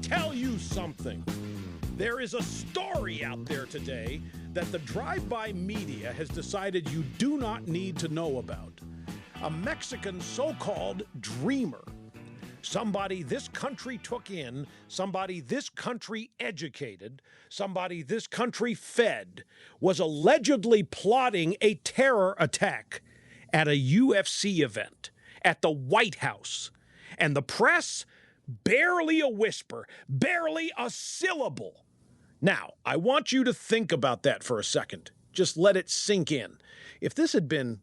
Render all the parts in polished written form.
tell you something. There is a story out there today that the drive-by media has decided you do not need to know about. A Mexican so-called dreamer. Somebody this country took in, somebody this country educated, somebody this country fed, was allegedly plotting a terror attack at a UFC event, at the White House. And the press, barely a whisper, barely a syllable. Now, I want you to think about that for a second. Just let it sink in. If this had been,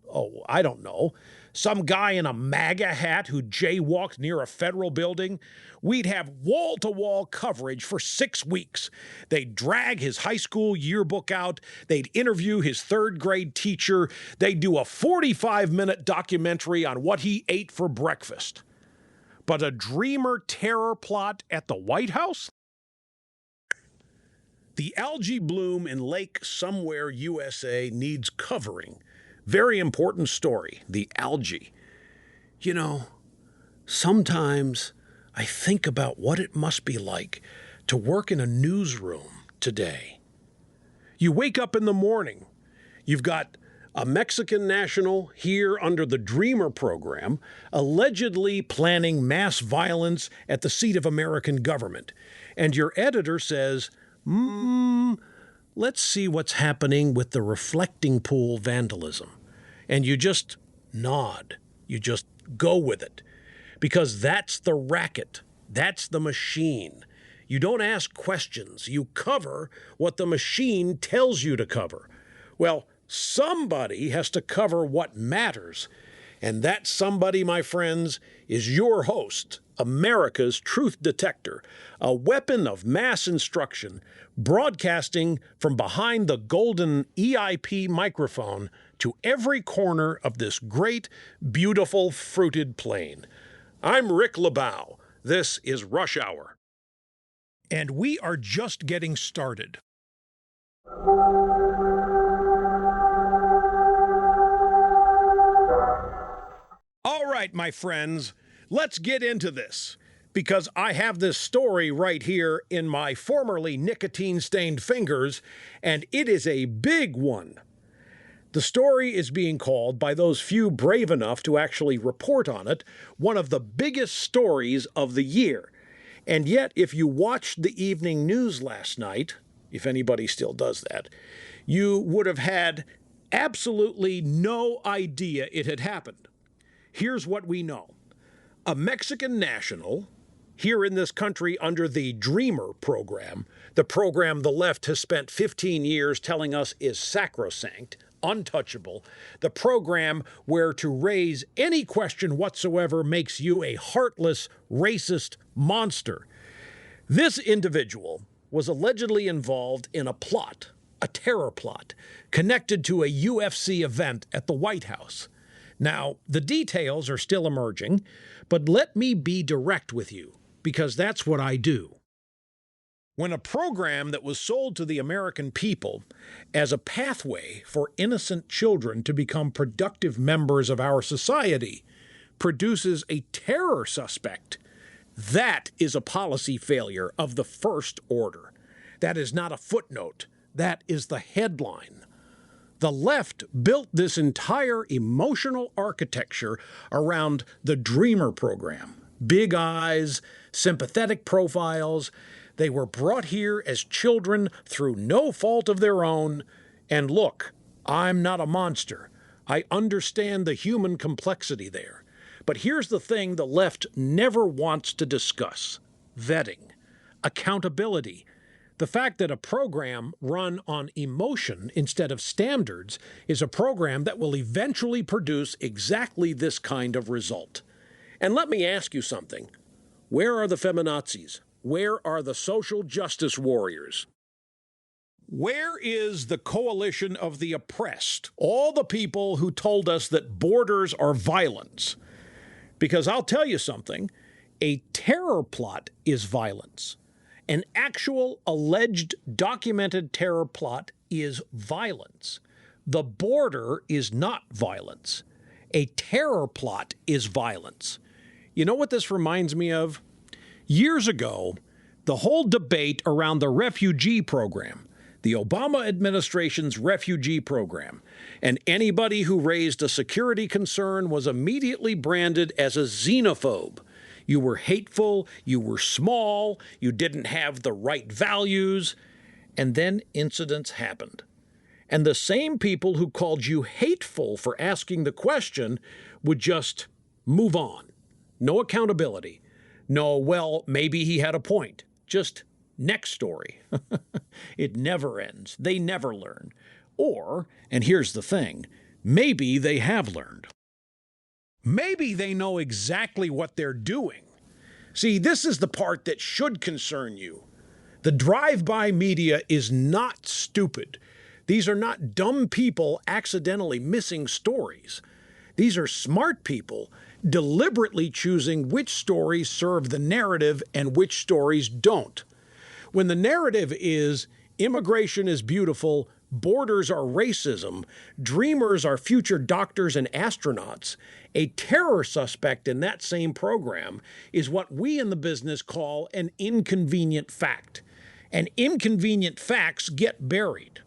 I don't know, some guy in a MAGA hat who jaywalked near a federal building, we'd have wall-to-wall coverage for 6 weeks. They'd drag his high school yearbook out. They'd interview his third-grade teacher. They'd do a 45-minute documentary on what he ate for breakfast. But a dreamer terror plot at the White House? The algae bloom in Lake somewhere, USA, needs covering. Very important story, the algae. You know, sometimes I think about what it must be like to work in a newsroom today. You wake up in the morning, you've got a Mexican national here under the Dreamer program, allegedly planning mass violence at the seat of American government. And your editor says, let's see what's happening with the reflecting pool vandalism. And you just nod. You just go with it. Because that's the racket. That's the machine. You don't ask questions. You cover what the machine tells you to cover. Well, somebody has to cover what matters. And that somebody, my friends, is your host, America's truth detector, a weapon of mass instruction, broadcasting from behind the golden EIP microphone to every corner of this great, beautiful, fruited plain. I'm Rick LeBow. This is Rush Hour. And we are just getting started. All right, my friends, let's get into this, because I have this story right here in my formerly nicotine-stained fingers, and it is a big one. The story is being called, by those few brave enough to actually report on it, one of the biggest stories of the year. And yet, if you watched the evening news last night, if anybody still does that, you would have had absolutely no idea it had happened. Here's what we know. A Mexican national here in this country under the Dreamer program, the program the left has spent 15 years telling us is sacrosanct, untouchable, the program where to raise any question whatsoever makes you a heartless, racist monster. This individual was allegedly involved in a plot, a terror plot, connected to a UFC event at the White House. Now, the details are still emerging, but let me be direct with you, because that's what I do. When a program that was sold to the American people as a pathway for innocent children to become productive members of our society produces a terror suspect, that is a policy failure of the first order. That is not a footnote. That is the headline. The left built this entire emotional architecture around the Dreamer program. Big eyes, sympathetic profiles. They were brought here as children through no fault of their own. And look, I'm not a monster. I understand the human complexity there. But here's the thing the left never wants to discuss: vetting, accountability. The fact that a program run on emotion instead of standards is a program that will eventually produce exactly this kind of result. And let me ask you something. Where are the feminazis? Where are the social justice warriors? Where is the coalition of the oppressed? All the people who told us that borders are violence. Because I'll tell you something, a terror plot is violence. An actual, alleged, documented terror plot is violence. The border is not violence. A terror plot is violence. You know what this reminds me of? Years ago, The whole debate around the refugee program, the Obama administration's refugee program, and anybody who raised a security concern was immediately branded as a xenophobe. You were hateful, you were small, you didn't have the right values, and then incidents happened. And the same people who called you hateful for asking the question would just move on. No accountability. No, well, maybe he had a point. Just next story. It never ends. They never learn. Or, and here's the thing, maybe they have learned. Maybe they know exactly what they're doing. See, this is the part that should concern you. The drive-by media is not stupid. These are not dumb people accidentally missing stories. These are smart people deliberately choosing which stories serve the narrative and which stories don't. When the narrative is immigration is beautiful, borders are racism, dreamers are future doctors and astronauts, a terror suspect in that same program is what we in the business call an inconvenient fact. And inconvenient facts get buried.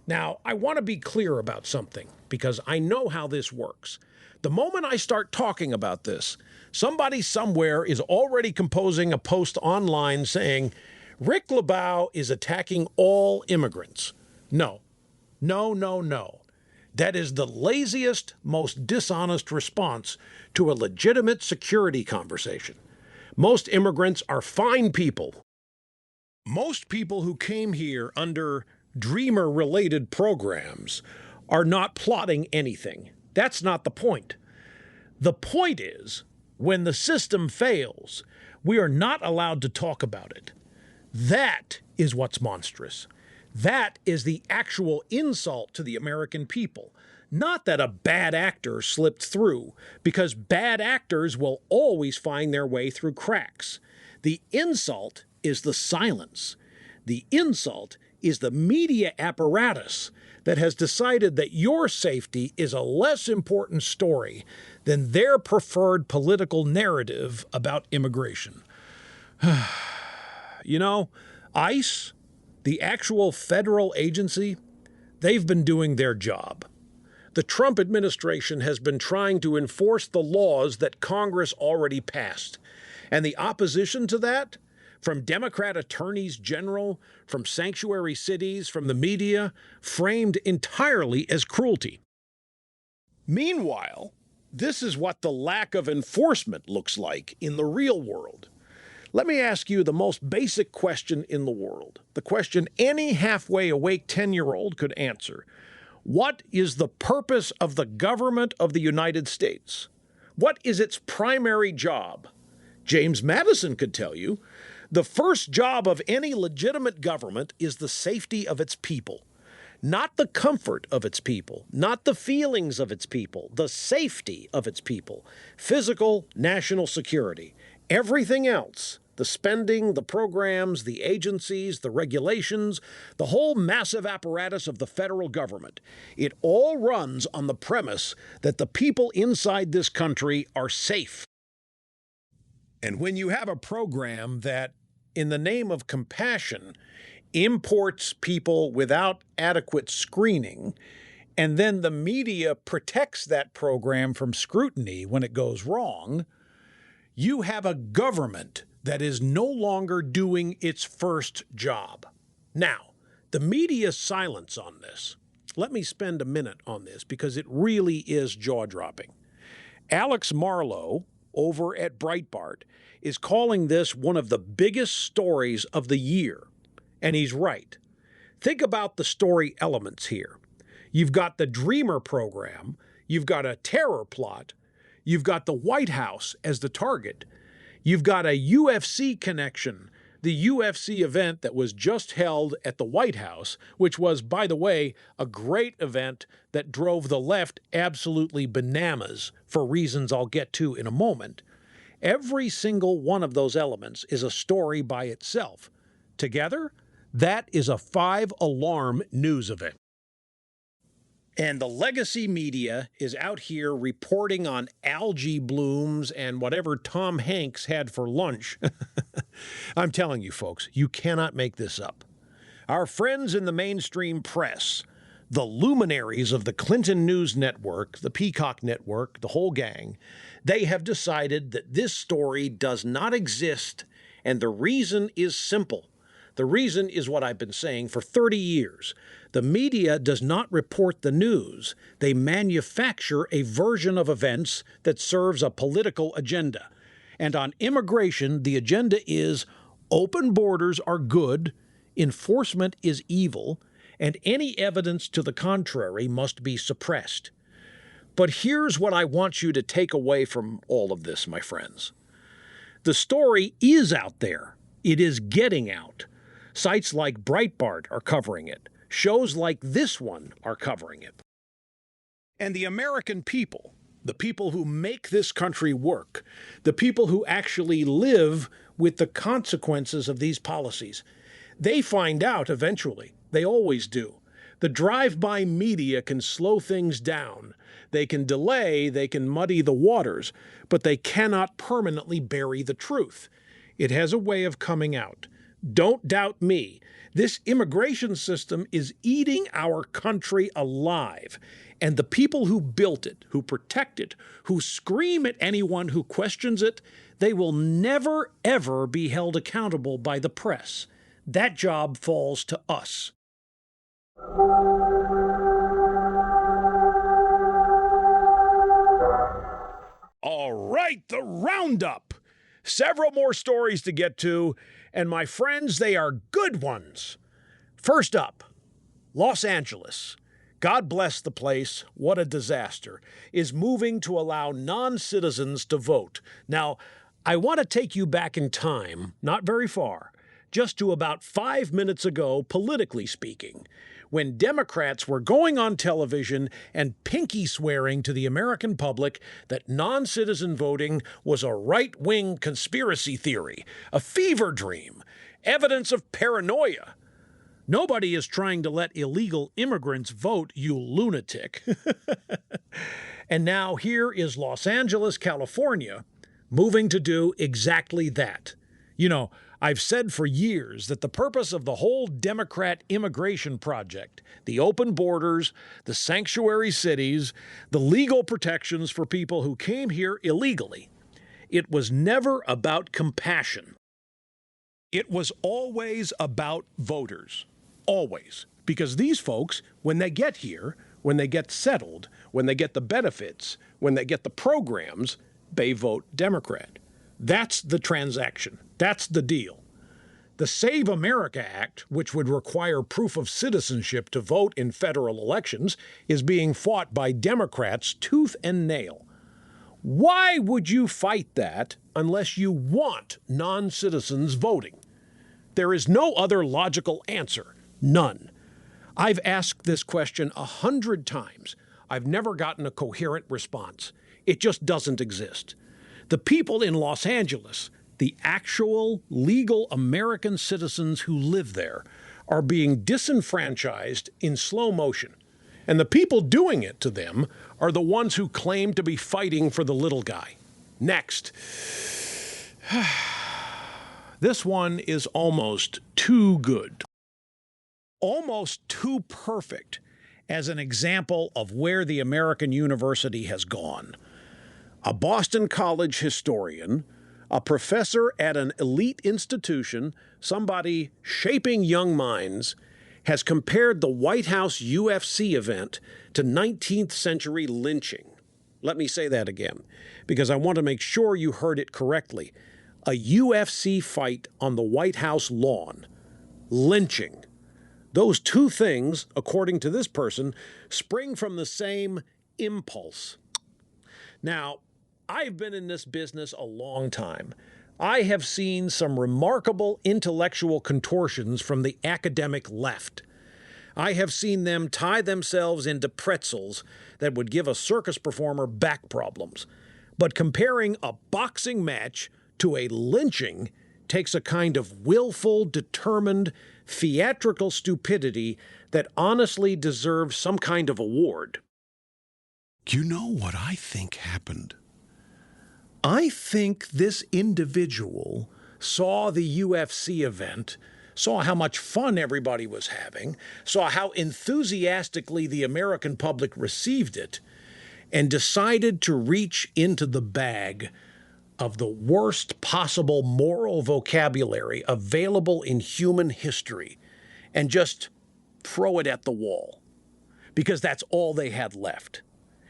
Now, I want to be clear about something because I know how this works. The moment I start talking about this, somebody somewhere is already composing a post online saying, Rick LeBow is attacking all immigrants. No. That is the laziest, most dishonest response to a legitimate security conversation. Most immigrants are fine people. Most people who came here under dreamer-related programs are not plotting anything. That's not the point. The point is, when the system fails, we are not allowed to talk about it. That is what's monstrous. That is the actual insult to the American people. Not that a bad actor slipped through, because bad actors will always find their way through cracks. The insult is the silence. The insult is the media apparatus that has decided that your safety is a less important story than their preferred political narrative about immigration. You know, ICE, the actual federal agency, they've been doing their job. The Trump administration has been trying to enforce the laws that Congress already passed. And the opposition to that, from Democrat attorneys general, from sanctuary cities, from the media, framed entirely as cruelty. Meanwhile, this is what the lack of enforcement looks like in the real world. Let me ask you the most basic question in the world, the question any halfway awake 10-year-old could answer. What is the purpose of the government of the United States? What is its primary job? James Madison could tell you. The first job of any legitimate government is the safety of its people. Not the comfort of its people, not the feelings of its people, the safety of its people, physical national security. Everything else, the spending, the programs, the agencies, the regulations, the whole massive apparatus of the federal government, it all runs on the premise that the people inside this country are safe. And when you have a program that, in the name of compassion, imports people without adequate screening, and then the media protects that program from scrutiny when it goes wrong, you have a government that is no longer doing its first job. Now, the media's silence on this, let me spend a minute on this because it really is jaw-dropping. Alex Marlow, over at Breitbart, is calling this one of the biggest stories of the year. And he's right. Think about the story elements here. You've got the Dreamer program, you've got a terror plot, you've got the White House as the target, you've got a UFC connection, the UFC event that was just held at the White House, which was, by the way, a great event that drove the left absolutely bananas for reasons I'll get to in a moment. Every single one of those elements is a story by itself. Together, that is a 5-alarm news event. And the legacy media is out here reporting on algae blooms and whatever Tom Hanks had for lunch. I'm telling you, folks, you cannot make this up. Our friends in the mainstream press, the luminaries of the Clinton News Network, the Peacock Network, the whole gang, they have decided that this story does not exist, and the reason is simple. The reason is what I've been saying for 30 years. The media does not report the news. They manufacture a version of events that serves a political agenda. And on immigration, the agenda is open borders are good, enforcement is evil, and any evidence to the contrary must be suppressed. But here's what I want you to take away from all of this, my friends. The story is out there. It is getting out. Sites like Breitbart are covering it. Shows like this one are covering it. And the American people, the people who make this country work, the people who actually live with the consequences of these policies, they find out eventually. They always do. The drive-by media can slow things down. They can delay, they can muddy the waters, but they cannot permanently bury the truth. It has a way of coming out. Don't doubt me. This immigration system is eating our country alive. And the people who built it, who protect it, who scream at anyone who questions it, they will never, ever be held accountable by the press. That job falls to us. All right, the roundup. Several more stories to get to, and my friends, they are good ones. First up, Los Angeles. God bless the place, what a disaster, is moving to allow non-citizens to vote. Now, I want to take you back in time, not very far, just to about 5 minutes ago, politically speaking, when Democrats were going on television and pinky swearing to the American public that non-citizen voting was a right-wing conspiracy theory, a fever dream, evidence of paranoia. Nobody is trying to let illegal immigrants vote, you lunatic. And now here is Los Angeles, California, moving to do exactly that. You know, I've said for years that the purpose of the whole Democrat immigration project, the open borders, the sanctuary cities, the legal protections for people who came here illegally, it was never about compassion. It was always about voters. Always. Because these folks, when they get here, when they get settled, when they get the benefits, when they get the programs, they vote Democrat. That's the transaction. That's the deal. The Save America Act, which would require proof of citizenship to vote in federal elections, is being fought by Democrats tooth and nail. Why would you fight that unless you want non-citizens voting? There is no other logical answer. None. I've asked this question 100 times. I've never gotten a coherent response. It just doesn't exist. The people in Los Angeles, the actual legal American citizens who live there, are being disenfranchised in slow motion. And the people doing it to them are the ones who claim to be fighting for the little guy. Next. This one is almost too good. Almost too perfect as an example of where the American university has gone. A Boston College historian, a professor at an elite institution, somebody shaping young minds, has compared the White House UFC event to 19th century lynching. Let me say that again, because I want to make sure you heard it correctly. A UFC fight on the White House lawn. Lynching. Those two things, according to this person, spring from the same impulse. Now, I've been in this business a long time. I have seen some remarkable intellectual contortions from the academic left. I have seen them tie themselves into pretzels that would give a circus performer back problems. But comparing a boxing match to a lynching takes a kind of willful, determined, theatrical stupidity that honestly deserves some kind of award. You know what I think happened? I think this individual saw the UFC event, saw how much fun everybody was having, saw how enthusiastically the American public received it, and decided to reach into the bag of the worst possible moral vocabulary available in human history and just throw it at the wall, because that's all they had left.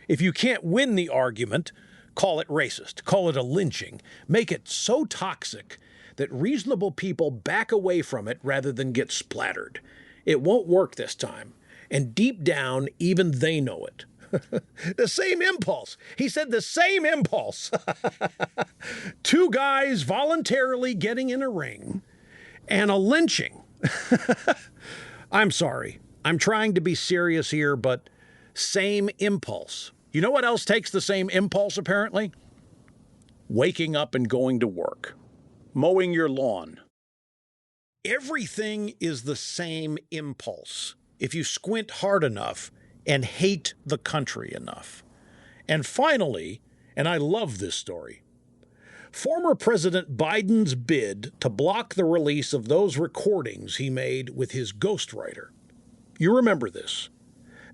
If you can't win the argument, call it racist, call it a lynching, make it so toxic that reasonable people back away from it rather than get splattered. It won't work this time, and deep down, even they know it. The same impulse. He said the same impulse. Two guys voluntarily getting in a ring and a lynching. I'm sorry. I'm trying to be serious here, but same impulse. You know what else takes the same impulse, apparently? Waking up and going to work. Mowing your lawn. Everything is the same impulse if you squint hard enough and hate the country enough. And finally, and I love this story, former President Biden's bid to block the release of those recordings he made with his ghostwriter. You remember this.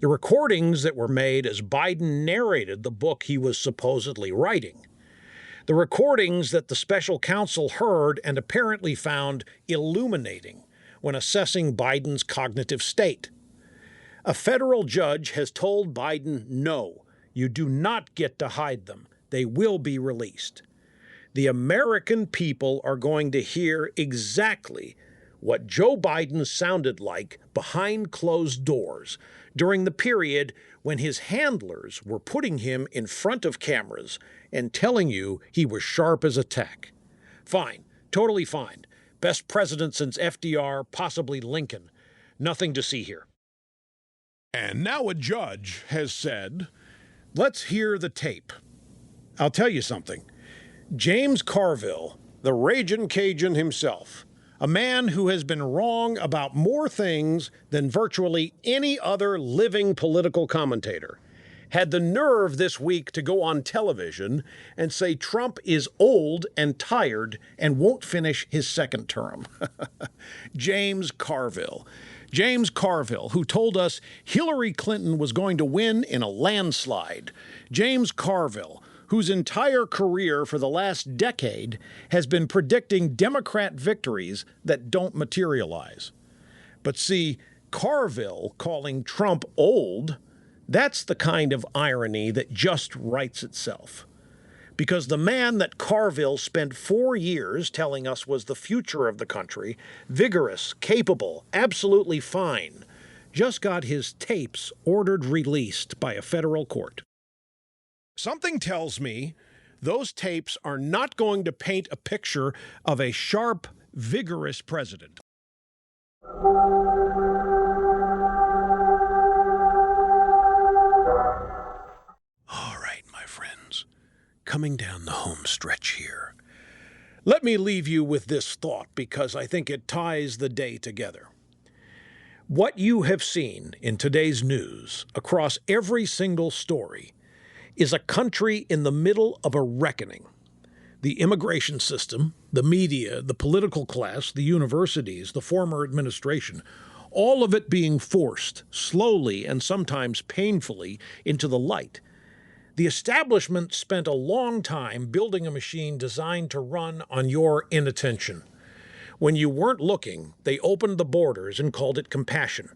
The recordings that were made as Biden narrated the book he was supposedly writing. The recordings that the special counsel heard and apparently found illuminating when assessing Biden's cognitive state. A federal judge has told Biden, no, you do not get to hide them. They will be released. The American people are going to hear exactly what Joe Biden sounded like behind closed doors during the period when his handlers were putting him in front of cameras and telling you he was sharp as a tack. Fine, totally fine. Best president since FDR, possibly Lincoln. Nothing to see here. And now a judge has said, let's hear the tape. I'll tell you something. James Carville, the Ragin' Cajun himself, a man who has been wrong about more things than virtually any other living political commentator, had the nerve this week to go on television and say Trump is old and tired and won't finish his second term. James Carville. James Carville, who told us Hillary Clinton was going to win in a landslide. James Carville, whose entire career for the last decade has been predicting Democrat victories that don't materialize. But see, Carville calling Trump old, that's the kind of irony that just writes itself. Because the man that Carville spent 4 years telling us was the future of the country, vigorous, capable, absolutely fine, just got his tapes ordered released by a federal court. Something tells me those tapes are not going to paint a picture of a sharp, vigorous president. All right, my friends, coming down the home stretch here. Let me leave you with this thought because I think it ties the day together. What you have seen in today's news across every single story is a country in the middle of a reckoning. The immigration system, the media, the political class, the universities, the former administration, all of it being forced slowly and sometimes painfully into the light. The establishment spent a long time building a machine designed to run on your inattention. When you weren't looking, they opened the borders and called it compassion.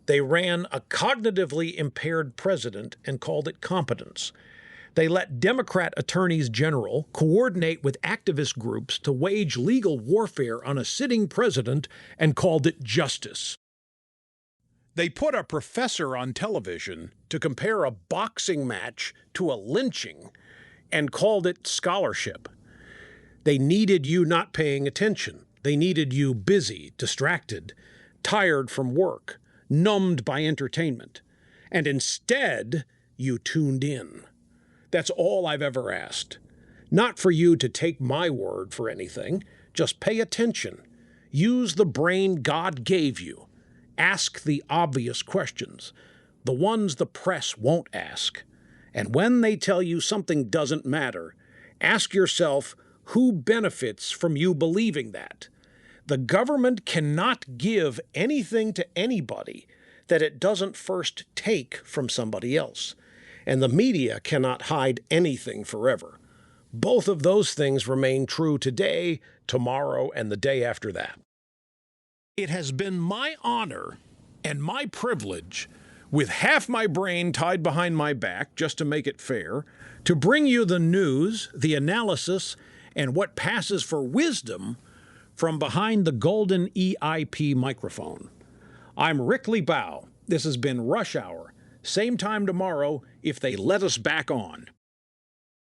They ran a cognitively impaired president and called it competence. They let Democrat attorneys general coordinate with activist groups to wage legal warfare on a sitting president and called it justice. They put a professor on television to compare a boxing match to a lynching and called it scholarship. They needed you not paying attention. They needed you busy, distracted, tired from work, numbed by entertainment. And instead, you tuned in. That's all I've ever asked. Not for you to take my word for anything. Just pay attention. Use the brain God gave you. Ask the obvious questions, the ones the press won't ask. And when they tell you something doesn't matter, ask yourself, who benefits from you believing that. The government cannot give anything to anybody that it doesn't first take from somebody else. And the media cannot hide anything forever. Both of those things remain true today, tomorrow, and the day after that. It has been my honor and my privilege, with half my brain tied behind my back, just to make it fair, to bring you the news, the analysis, and what passes for wisdom from behind the golden EIP microphone. I'm Rick Liebow. This has been Rush Hour. Same time tomorrow if they let us back on.